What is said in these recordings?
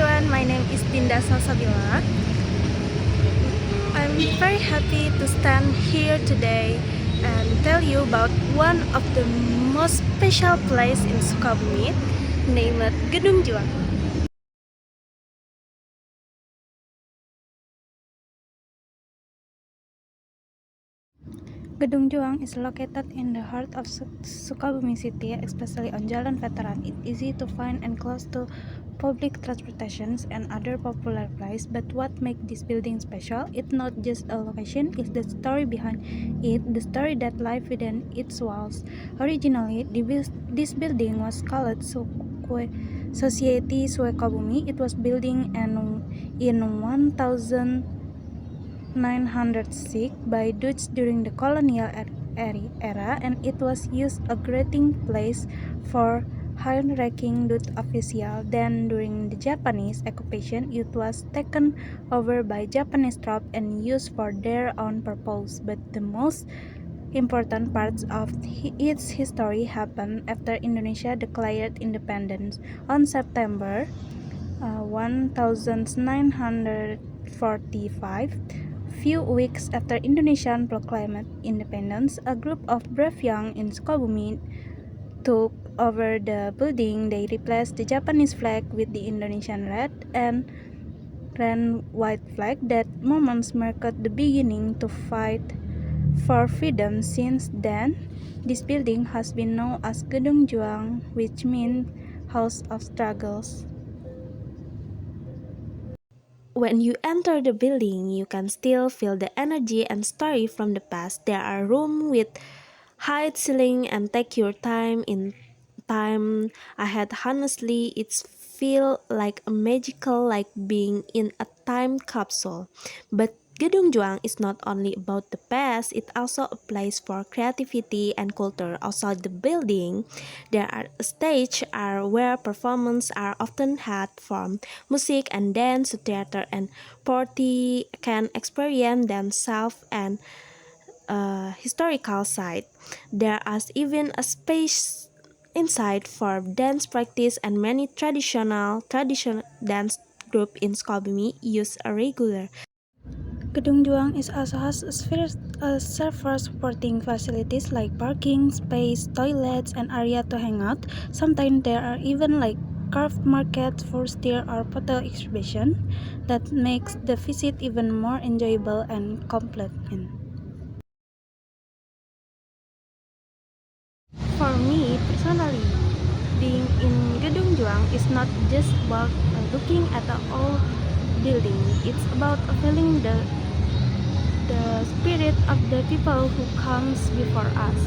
everyone, my name is Dinda Salsabila. I'm very happy to stand here today and tell you about one of the most special place in Sukabumi named Gedung Juang. Gedung Juang is located in the heart of Sukabumi City, especially on Jalan Veteran. It's easy to find and close to public transportations and other popular places. But what makes this building special? It's not just a location, it's the story behind it, the story that lies within its walls. Originally, this building was called Society Sukabumi. It was built in 1906 by Dutch during the colonial era, and it was used a grading place for high-ranking Dutch officials. Then, during the Japanese occupation, it was taken over by Japanese troops and used for their own purpose. But the most important parts of its history happened after Indonesia declared independence on September 1945. Few weeks after Indonesia proclaimed independence, a group of brave young in Sukabumi took over the building. They replaced the Japanese flag with the Indonesian red and white flag. That moment marked the beginning to fight for freedom. Since then, this building has been known as Gedung Juang, which means House of Struggles. When you enter the building, you can still feel the energy and story from the past. There are rooms with high ceiling and take your time in time ahead. Honestly, it's feel like a magical, like being in a time capsule. But Gedung Juang is not only about the past, it's also a place for creativity and culture. Outside the building, there are stages where performances are often had, from music and dance to theater, and party can experience themselves and historical site. There is even a space inside for dance practice, and many traditional dance group in Sukabumi use a regular. Gedung Juang is also has several supporting facilities like parking space, toilets, and area to hang out. Sometimes there are even like craft market, food stall, or photo exhibition that makes the visit even more enjoyable and complete. For me personally, being in Gedung Juang is not just about looking at the old building. It's about feeling the spirit of the people who comes before us,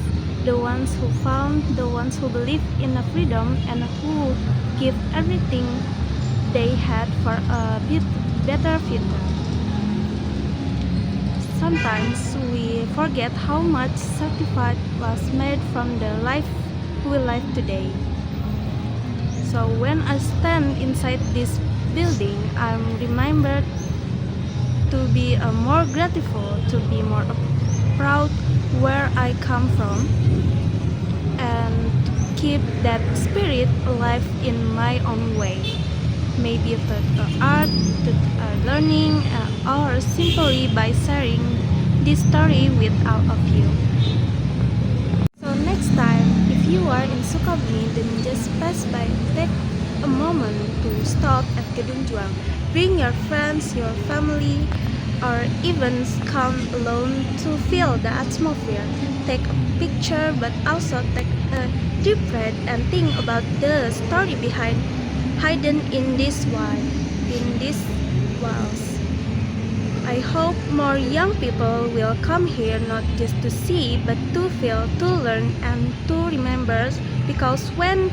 the ones who found, the ones who believe in a freedom, and who give everything they had for a better future. Sometimes we forget how much sacrifice was made from the life we live today. So when I stand inside this building, I'm remembered to be more grateful, to be more proud where I come from, and to keep that spirit alive in my own way. Maybe through art, through learning, or simply by sharing this story with all of you. So next time, if you are in Sukabumi, then just pass by, take a moment to stop at Gedung Juang. Bring your friends, your family, or even come alone to feel the atmosphere. Take a picture, but also take a deep breath and think about the story behind hidden in this walls. I hope more young people will come here not just to see, but to feel, to learn, and to remember. Because when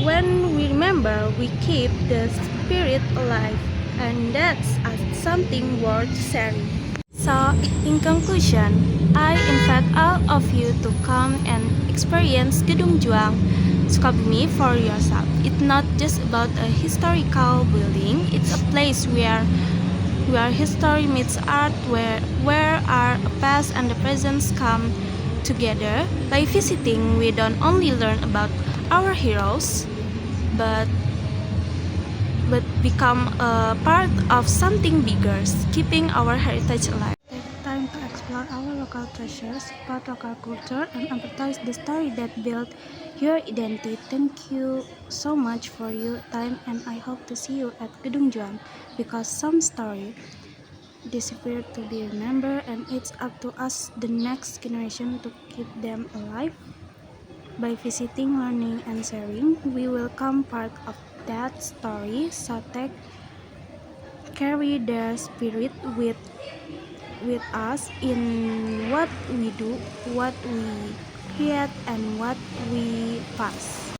we remember, we keep the spirit alive, and that's something worth sharing. So, in conclusion, I invite all of you to come and experience Gedung Juang Sukabumi for yourself. It's not just about a historical building, it's a place where history meets art, where our past and the present come together. By visiting, we don't only learn about our heroes, but but become a part of something bigger, keeping our heritage alive. Take time to explore our local treasures, support local culture, and emphasize the story that built your identity. Thank you so much for your time, and I hope to see you at Gedung Juang, because some story disappeared to be remembered, and it's up to us, the next generation, to keep them alive. By visiting, learning, and sharing, we will become part of that story. So carry their spirit with us in what we do, what we create, and what we pass.